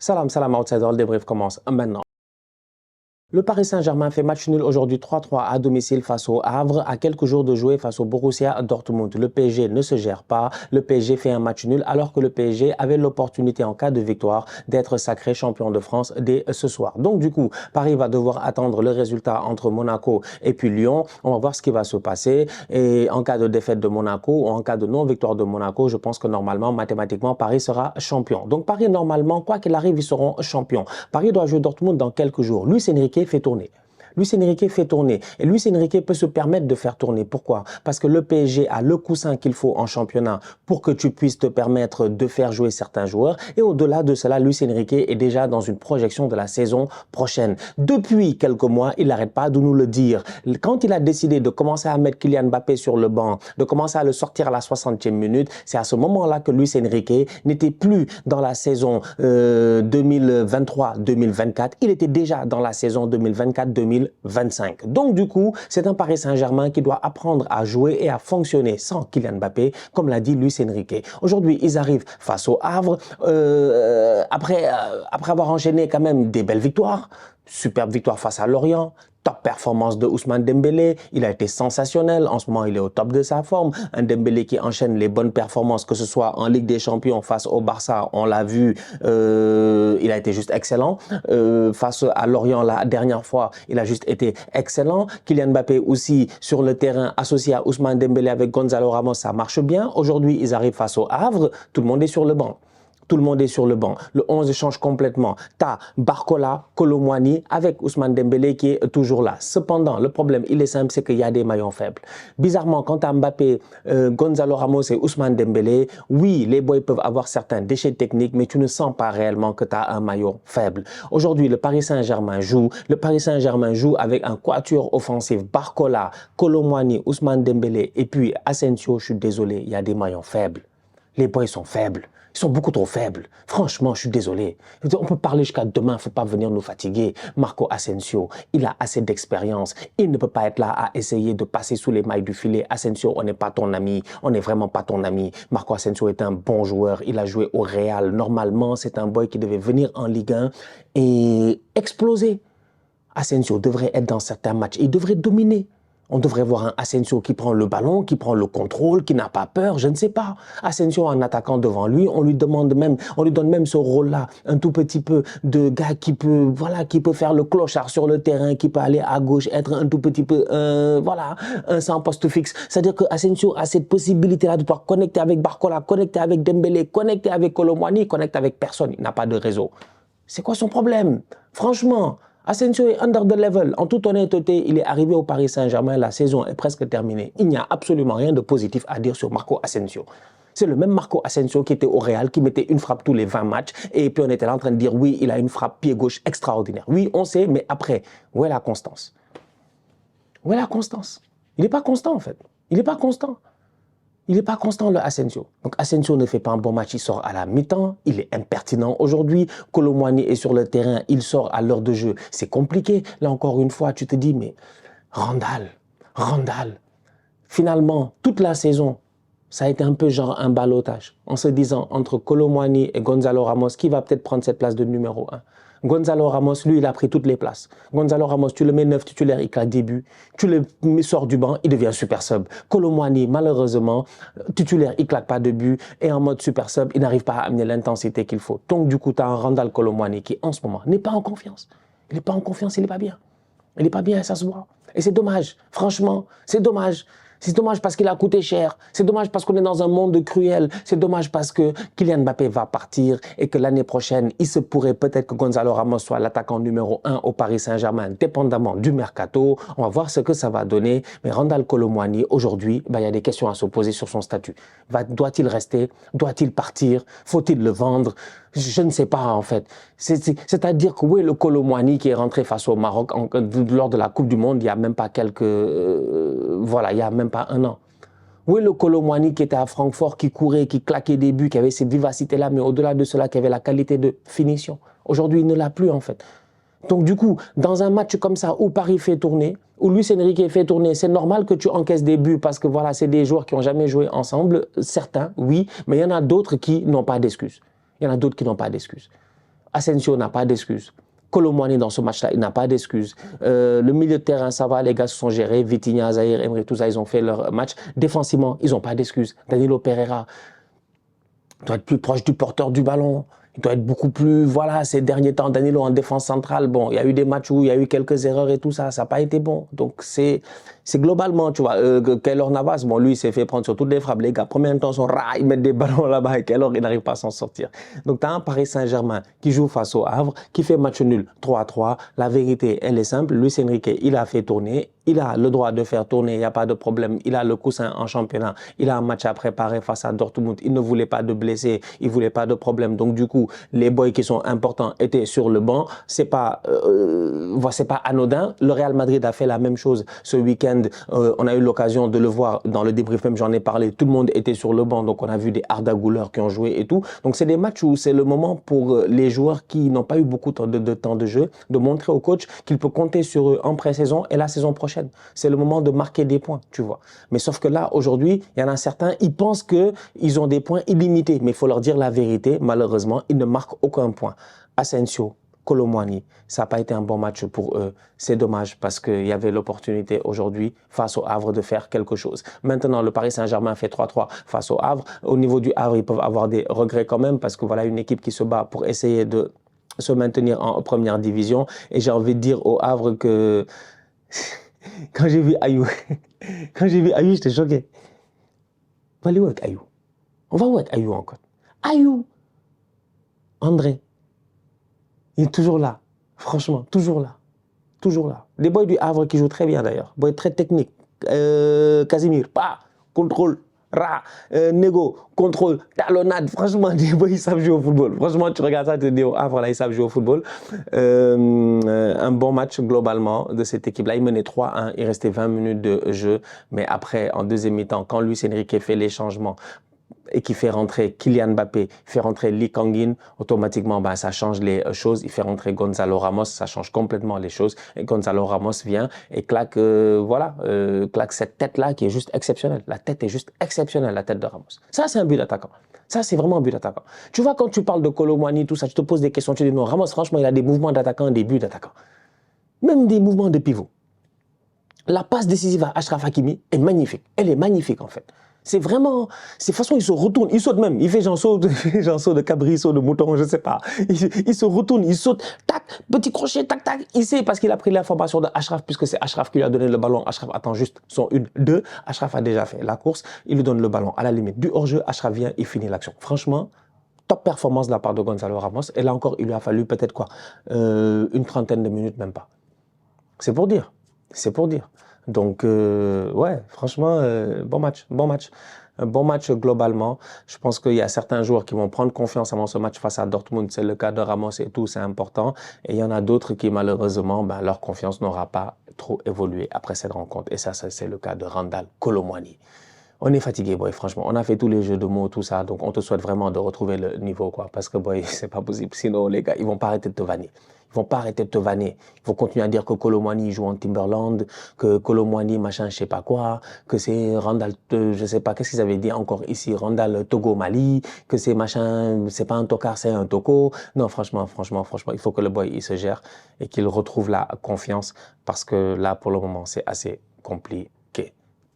Salam, salam outsider, le débrief commence maintenant. Le Paris Saint-Germain fait match nul aujourd'hui 3-3 à domicile face au Havre, à quelques jours de jouer face au Borussia Dortmund. Le PSG ne se gère pas, le PSG fait un match nul alors que le PSG avait l'opportunité en cas de victoire d'être sacré champion de France dès ce soir. Donc du coup, Paris va devoir attendre le résultat entre Monaco et puis Lyon. On va voir ce qui va se passer et en cas de défaite de Monaco ou en cas de non-victoire de Monaco, je pense que normalement, mathématiquement, Paris sera champion. Donc Paris, normalement, quoi qu'il arrive, ils seront champions. Paris doit jouer Dortmund dans quelques jours. Luis Enrique fait tourner. Luis Enrique fait tourner. Et Luis Enrique peut se permettre de faire tourner. Pourquoi? Parce que le PSG a le coussin qu'il faut en championnat pour que tu puisses te permettre de faire jouer certains joueurs. Et au-delà de cela, Luis Enrique est déjà dans une projection de la saison prochaine. Depuis quelques mois, il n'arrête pas de nous le dire. Quand il a décidé de commencer à mettre Kylian Mbappé sur le banc, de commencer à le sortir à la 60e minute, c'est à ce moment-là que Luis Enrique n'était plus dans la saison 2023-2024. Il était déjà dans la saison 2024-2025. Donc du coup, c'est un Paris Saint-Germain qui doit apprendre à jouer et à fonctionner sans Kylian Mbappé, comme l'a dit Luis Enrique. Aujourd'hui, ils arrivent face au Havre, après avoir enchaîné quand même des belles victoires, superbe victoire face à Lorient, top performance de Ousmane Dembélé, il a été sensationnel, en ce moment il est au top de sa forme, un Dembélé qui enchaîne les bonnes performances, que ce soit en Ligue des Champions face au Barça, on l'a vu, il a été juste excellent, face à Lorient la dernière fois, il a juste été excellent, Kylian Mbappé aussi sur le terrain associé à Ousmane Dembélé avec Gonzalo Ramos, ça marche bien, aujourd'hui ils arrivent face au Havre, tout le monde est sur le banc. Tout le monde est sur le banc. Le 11 change complètement. T'as Barcola, Kolo Muani avec Ousmane Dembélé qui est toujours là. Cependant, le problème, il est simple, c'est qu'il y a des maillons faibles. Bizarrement, quand t'as Mbappé, Gonzalo Ramos et Ousmane Dembélé, oui, les boys peuvent avoir certains déchets techniques, mais tu ne sens pas réellement que tu as un maillot faible. Aujourd'hui, le Paris Saint-Germain joue. Le Paris Saint-Germain joue avec un quatuor offensif. Barcola, Kolo Muani, Ousmane Dembélé et puis Asensio, je suis désolé, il y a des maillons faibles. Les boys sont faibles. Ils sont beaucoup trop faibles. Franchement, je suis désolé. On peut parler jusqu'à demain, il ne faut pas venir nous fatiguer. Marco Asensio, il a assez d'expérience. Il ne peut pas être là à essayer de passer sous les mailles du filet. Asensio, on n'est pas ton ami. On n'est vraiment pas ton ami. Marco Asensio est un bon joueur. Il a joué au Real. Normalement, c'est un boy qui devait venir en Ligue 1 et exploser. Asensio devrait être dans certains matchs. Il devrait dominer. On devrait voir un Asensio qui prend le ballon, qui prend le contrôle, qui n'a pas peur, je ne sais pas. Asensio en attaquant devant lui, on lui donne même ce rôle-là, un tout petit peu de gars qui peut faire le clochard sur le terrain, qui peut aller à gauche, être un tout petit peu, un sans poste fixe. C'est-à-dire que Asensio a cette possibilité-là de pouvoir connecter avec Barcola, connecter avec Dembélé, connecter avec Kolo Muani, connecter avec personne. Il n'a pas de réseau. C'est quoi son problème? Franchement. Asensio est under the level. En toute honnêteté, il est arrivé au Paris Saint-Germain, la saison est presque terminée. Il n'y a absolument rien de positif à dire sur Marco Asensio. C'est le même Marco Asensio qui était au Real, qui mettait une frappe tous les 20 matchs. Et puis on était là en train de dire, oui, il a une frappe pied gauche extraordinaire. Oui, on sait, mais après, où est la constance? Où est la constance? Il n'est pas constant en fait. Il n'est pas constant. Il n'est pas constant, le Asensio. Donc Asensio ne fait pas un bon match, il sort à la mi-temps, il est impertinent aujourd'hui. Kolo Muani est sur le terrain, il sort à l'heure de jeu. C'est compliqué. Là encore une fois, tu te dis, mais Randall. Finalement, toute la saison, ça a été un peu genre un ballottage. En se disant, entre Kolo Muani et Gonzalo Ramos, qui va peut-être prendre cette place de numéro 1? Gonzalo Ramos, lui, il a pris toutes les places. Gonzalo Ramos, tu le mets 9 titulaire, il claque des buts. Tu le sors du banc, il devient super sub. Kolo Muani, malheureusement, titulaire, il claque pas de but. Et en mode super sub, il n'arrive pas à amener l'intensité qu'il faut. Donc, du coup, tu as un Randall Kolo Muani qui, en ce moment, n'est pas en confiance. Il n'est pas en confiance, il n'est pas bien. Il n'est pas bien, ça se voit. Et c'est dommage. Franchement, c'est dommage. C'est dommage parce qu'il a coûté cher. C'est dommage parce qu'on est dans un monde cruel. C'est dommage parce que Kylian Mbappé va partir et que l'année prochaine, il se pourrait peut-être que Gonzalo Ramos soit l'attaquant numéro 1 au Paris Saint-Germain, dépendamment du mercato. On va voir ce que ça va donner. Mais Randall Kolo Muani, aujourd'hui, il y a des questions à se poser sur son statut. Doit-il rester? Doit-il partir? Faut-il le vendre? Je ne sais pas en fait. C'est-à-dire que oui, le Kolo Muani qui est rentré face au Maroc lors de la Coupe du Monde, il n'y a même pas il n'y a même pas un an. Oui, le Kolo Muani qui était à Francfort, qui courait, qui claquait des buts, qui avait cette vivacité-là, mais au-delà de cela, qui avait la qualité de finition. Aujourd'hui, il ne l'a plus en fait. Donc du coup, dans un match comme ça, où Paris fait tourner, où Luis Enrique fait tourner, c'est normal que tu encaisses des buts parce que voilà, c'est des joueurs qui n'ont jamais joué ensemble. Certains, oui, mais il y en a d'autres qui n'ont pas d'excuses. Il y en a d'autres qui n'ont pas d'excuses. Asensio n'a pas d'excuse. Kolo Muani dans ce match-là, il n'a pas d'excuse. Le milieu de terrain, ça va, les gars se sont gérés. Vitinha, Zahir, Emery, tout ça, ils ont fait leur match. Défensivement, ils n'ont pas d'excuse. Danilo Pereira doit être plus proche du porteur du ballon. Il doit être beaucoup plus, voilà, ces derniers temps, Danilo en défense centrale, bon, il y a eu des matchs où il y a eu quelques erreurs et tout ça, ça n'a pas été bon. Donc, c'est globalement, tu vois, Keylor Navas, bon, lui, il s'est fait prendre sur toutes les frappes, les gars. Première temps, ils mettent des ballons là-bas et Keylor, il n'arrive pas à s'en sortir. Donc, tu as un Paris Saint-Germain qui joue face au Havre, qui fait match nul 3-3. La vérité, elle est simple. Luis Enrique, il a fait tourner. Il a le droit de faire tourner, il n'y a pas de problème. Il a le coussin en championnat. Il a un match à préparer face à Dortmund. Il ne voulait pas de blessés, il ne voulait pas de problème. Donc, du coup, les boys qui sont importants étaient sur le banc. C'est pas anodin. Le Real Madrid a fait la même chose ce week-end. On a eu l'occasion de le voir dans le débrief, même j'en ai parlé. Tout le monde était sur le banc. Donc, on a vu des Arda Güler qui ont joué et tout. Donc, c'est des matchs où c'est le moment pour les joueurs qui n'ont pas eu beaucoup de temps de jeu de montrer au coach qu'il peut compter sur eux en pré-saison et la saison prochaine. C'est le moment de marquer des points, tu vois. Mais sauf que là, aujourd'hui, il y en a certains, ils pensent qu'ils ont des points illimités. Mais il faut leur dire la vérité. Malheureusement, ils ne marquent aucun point. Asensio, Kolo Muani, ça n'a pas été un bon match pour eux. C'est dommage parce qu'il y avait l'opportunité aujourd'hui face au Havre de faire quelque chose. Maintenant, le Paris Saint-Germain fait 3-3 face au Havre. Au niveau du Havre, ils peuvent avoir des regrets quand même parce que voilà une équipe qui se bat pour essayer de se maintenir en première division. Et j'ai envie de dire au Havre que... Quand j'ai vu Ayou, j'étais choqué. On va aller où avec Ayou? On va où avec Ayou encore? Ayou! André, il est toujours là. Franchement, toujours là. Toujours là. Des boys du Havre qui jouent très bien d'ailleurs. Boys très techniques. Casimir, pas, contrôle. Négo, contrôle, talonnade. Franchement, des boys, ils savent jouer au football. Franchement, tu regardes ça, tu te dis, ah voilà, ils savent jouer au football. Un bon match globalement de cette équipe-là. Il menait 3-1, il restait 20 minutes de jeu. Mais après, en deuxième mi-temps, quand Luis Enrique fait les changements et qui fait rentrer Kylian Mbappé, fait rentrer Lee Kang-in, automatiquement, ben, ça change les choses. Il fait rentrer Gonzalo Ramos, ça change complètement les choses. Et Gonzalo Ramos vient et claque, claque cette tête-là qui est juste exceptionnelle. La tête est juste exceptionnelle, la tête de Ramos. Ça, c'est un but d'attaquant. Ça, c'est vraiment un but d'attaquant. Tu vois, quand tu parles de Kolo Muani, tout ça, tu te poses des questions, tu dis non, Ramos, franchement, il a des mouvements d'attaquant, des buts d'attaquant. Même des mouvements de pivot. La passe décisive à Achraf Hakimi est magnifique. Elle est magnifique, en fait. C'est vraiment, c'est façon, il se retourne, il saute même, il fait genre saut de cabri, saut de mouton, je sais pas. Il se retourne, il saute, tac, petit crochet, tac, tac. Il sait parce qu'il a pris l'information de Achraf, puisque c'est Achraf qui lui a donné le ballon. Achraf attend juste son 1-2. Achraf a déjà fait la course, il lui donne le ballon à la limite du hors-jeu. Achraf vient, il finit l'action. Franchement, top performance de la part de Gonzalo Ramos. Et là encore, il lui a fallu peut-être quoi, une trentaine de minutes, même pas. C'est pour dire, c'est pour dire. Donc, ouais, franchement, bon match, bon match. Un bon match globalement. Je pense qu'il y a certains joueurs qui vont prendre confiance avant ce match face à Dortmund. C'est le cas de Ramos et tout, c'est important. Et il y en a d'autres qui, malheureusement, ben, leur confiance n'aura pas trop évolué après cette rencontre. Et ça c'est le cas de Randal Kolo Muani. On est fatigué, boy, franchement. On a fait tous les jeux de mots, tout ça. Donc, on te souhaite vraiment de retrouver le niveau, quoi. Parce que, boy, c'est pas possible. Sinon, les gars, ils vont pas arrêter de te vanner. Ils vont pas arrêter de te vanner. Ils vont continuer à dire que Kolo Muani joue en Timberland, que Kolo Muani, machin, je sais pas quoi, que c'est Randal, je sais pas, qu'est-ce qu'ils avaient dit encore ici, Randal Togo Mali, que c'est machin, c'est pas un tocard, c'est un toco. Non, franchement, il faut que le boy, il se gère et qu'il retrouve la confiance parce que là, pour le moment, c'est assez compliqué.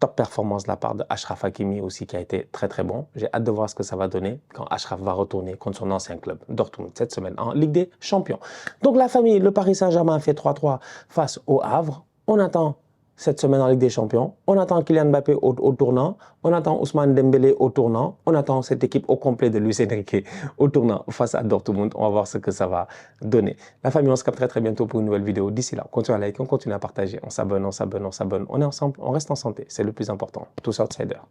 Top performance de la part de Achraf Hakimi aussi qui a été très très bon. J'ai hâte de voir ce que ça va donner quand Achraf va retourner contre son ancien club Dortmund cette semaine en Ligue des Champions. Donc la famille, le Paris Saint-Germain fait 3-3 face au Havre. On attend cette semaine en Ligue des Champions. On attend Kylian Mbappé au tournant. On attend Ousmane Dembélé au tournant. On attend cette équipe au complet de Luis Enrique au tournant face à Dortmund. On va voir ce que ça va donner. La famille, on se capte très très bientôt pour une nouvelle vidéo. D'ici là, on continue à liker, on continue à partager. On s'abonne. On est ensemble, on reste en santé. C'est le plus important. Tous outsiders.